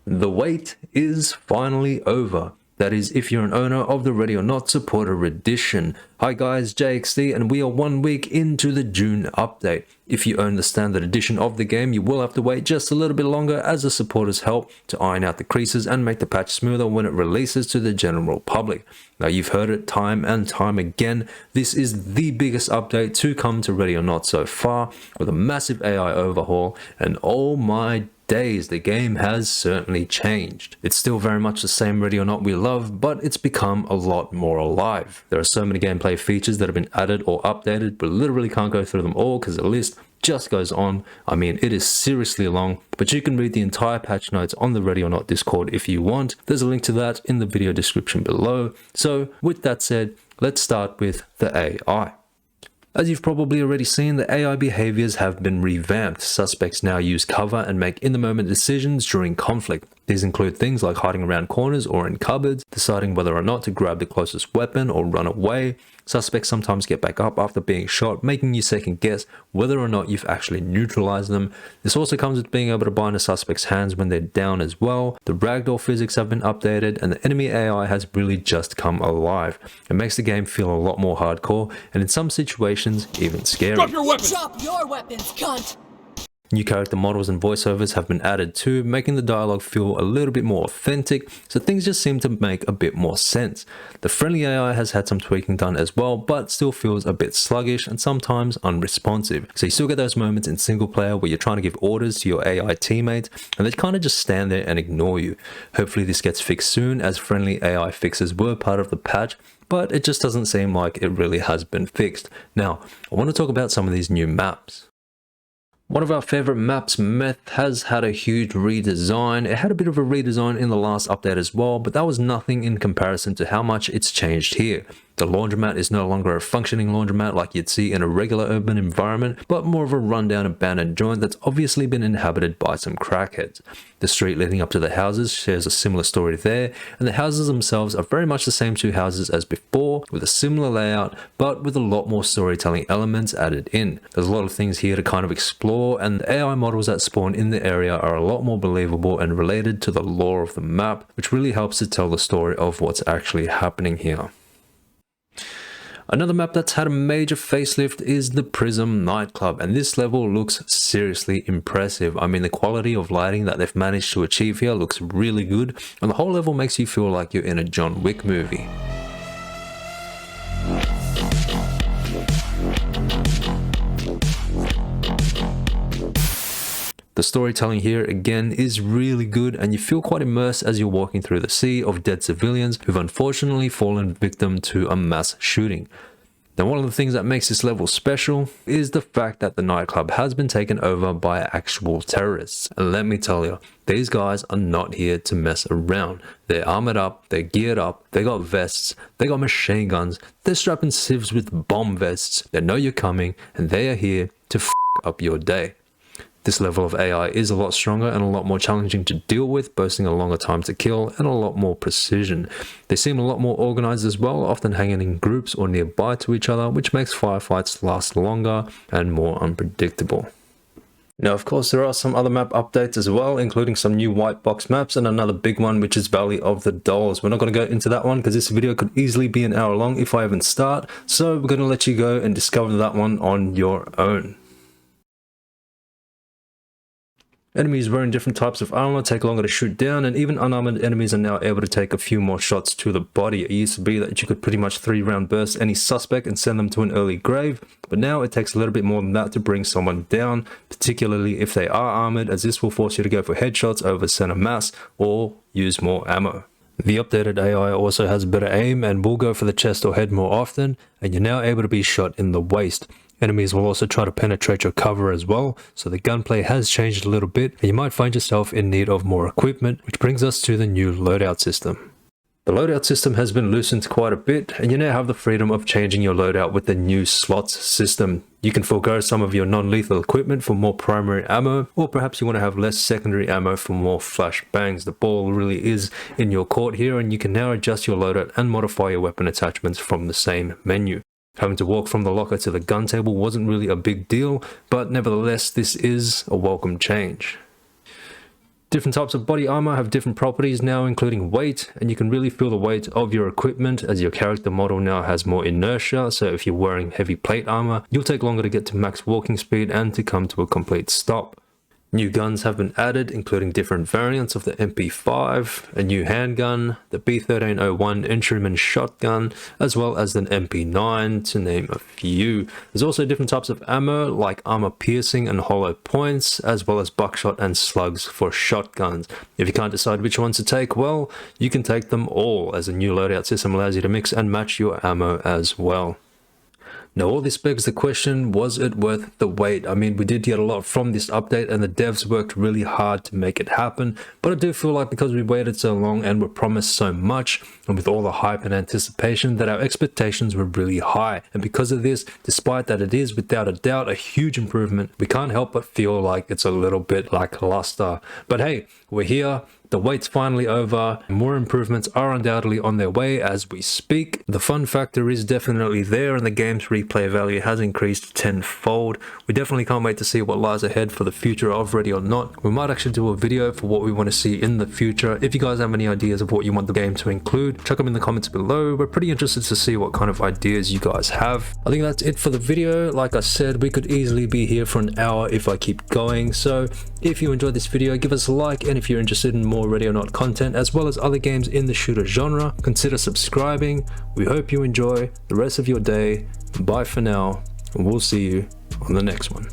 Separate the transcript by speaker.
Speaker 1: The wait is finally over. That is, if you're an owner of the Ready or Not Supporter Edition. Hi guys, JXD, and we are 1 week into the June update. If you own the standard edition of the game, you will have to wait just a little bit longer as the supporters help to iron out the creases and make the patch smoother when it releases to the general public. Now, you've heard it time and time again, this is the biggest update to come to Ready or Not so far, with a massive AI overhaul, and oh my days, the game has certainly changed. It's still very much the same Ready or Not we love, but it's become a lot more alive. There are so many gameplay features that have been added or updated, but literally can't go through them all because the list just goes on. I mean, it is seriously long, but you can read the entire patch notes on the Ready or Not Discord if you want. There's a link to that in the video description below. So with that said, let's start with the AI. As you've probably already seen, the AI behaviors have been revamped. Suspects now use cover and make in-the-moment decisions during conflict. These include things like hiding around corners or in cupboards, deciding whether or not to grab the closest weapon or run away. Suspects sometimes get back up after being shot, making you second guess whether or not you've actually neutralized them. This also comes with being able to bind a suspect's hands when they're down as well. The ragdoll physics have been updated, and the enemy AI has really just come alive. It makes the game feel a lot more hardcore, and in some situations, even scary.
Speaker 2: Drop your weapons!
Speaker 3: Drop your weapons, cunt!
Speaker 1: New character models and voiceovers have been added too, making the dialogue feel a little bit more authentic, so things just seem to make a bit more sense. The friendly AI has had some tweaking done as well, but still feels a bit sluggish and sometimes unresponsive. So you still get those moments in single player where you're trying to give orders to your AI teammates and they kind of just stand there and ignore you. Hopefully this gets fixed soon, as friendly AI fixes were part of the patch, but it just doesn't seem like it really has been fixed. Now, I want to talk about some of these new maps. One of our favorite maps, Meth, has had a huge redesign. It had a bit of a redesign in the last update as well, but that was nothing in comparison to how much it's changed here. The laundromat is no longer a functioning laundromat like you'd see in a regular urban environment, but more of a rundown abandoned joint that's obviously been inhabited by some crackheads. The street leading up to the houses shares a similar story there, and the houses themselves are very much the same two houses as before, with a similar layout, but with a lot more storytelling elements added in. There's a lot of things here to kind of explore, and the AI models that spawn in the area are a lot more believable and related to the lore of the map, which really helps to tell the story of what's actually happening here. Another map that's had a major facelift is the Prism nightclub, and this level looks seriously impressive. I mean, the quality of lighting that they've managed to achieve here looks really good, and the whole level makes you feel like you're in a John Wick movie. The storytelling here again is really good, and you feel quite immersed as you're walking through the sea of dead civilians who've unfortunately fallen victim to a mass shooting. Now, one of the things that makes this level special is the fact that the nightclub has been taken over by actual terrorists. And let me tell you, these guys are not here to mess around. They're armored up, they're geared up, they got vests, they got machine guns, they're strapping civs with bomb vests. They know you're coming, and they are here to f up your day. This level of AI is a lot stronger and a lot more challenging to deal with, boasting a longer time to kill and a lot more precision. They seem a lot more organized as well, often hanging in groups or nearby to each other, which makes firefights last longer and more unpredictable. Now, of course, there are some other map updates as well, including some new white box maps and another big one, which is Valley of the Dolls. We're not going to go into that one because this video could easily be an hour long if I even start, so we're going to let you go and discover that one on your own. Enemies wearing different types of armor take longer to shoot down, and even unarmored enemies are now able to take a few more shots to the body. It used to be that you could pretty much 3-round burst any suspect and send them to an early grave, but now it takes a little bit more than that to bring someone down, particularly if they are armored, as this will force you to go for headshots over center mass or use more ammo. The updated AI also has better aim and will go for the chest or head more often, and you're now able to be shot in the waist. Enemies will also try to penetrate your cover as well, so the gunplay has changed a little bit, and you might find yourself in need of more equipment, which brings us to the new loadout system. The loadout system has been loosened quite a bit, and you now have the freedom of changing your loadout with the new slots system. You can forego some of your non-lethal equipment for more primary ammo, or perhaps you want to have less secondary ammo for more flash bangs. The ball really is in your court here, and you can now adjust your loadout and modify your weapon attachments from the same menu. Having to walk from the locker to the gun table wasn't really a big deal, but nevertheless this is a welcome change. Different types of body armor have different properties now, including weight, and you can really feel the weight of your equipment as your character model now has more inertia. So if you're wearing heavy plate armor, you'll take longer to get to max walking speed and to come to a complete stop. New guns have been added, including different variants of the MP5, a new handgun, the B1301 Instrument shotgun, as well as an MP9, to name a few. There's also different types of ammo, like armor piercing and hollow points, as well as buckshot and slugs for shotguns. If you can't decide which ones to take, well, you can take them all, as the new loadout system allows you to mix and match your ammo as well. Now, all this begs the question, was it worth the wait? I mean, we did get a lot from this update and the devs worked really hard to make it happen, but I do feel like because we waited so long and were promised so much, and with all the hype and anticipation, that our expectations were really high. And because of this, despite that it is without a doubt a huge improvement, we can't help but feel like it's a little bit lackluster. But hey, we're here. The wait's finally over. More improvements are undoubtedly on their way as we speak. The fun factor is definitely there and the game's replay value has increased tenfold. We definitely can't wait to see what lies ahead for the future of Ready or Not. We might actually do a video for what we want to see in the future. If you guys have any ideas of what you want the game to include, chuck them in the comments below. We're pretty interested to see what kind of ideas you guys have. I think that's it for the video. Like I said, we could easily be here for an hour if I keep going. So if you enjoyed this video, give us a like, and if you're interested in more Ready or Not content as well as other games in the shooter genre, consider subscribing. We hope you enjoy the rest of your day. Bye for now, and we'll see you on the next one.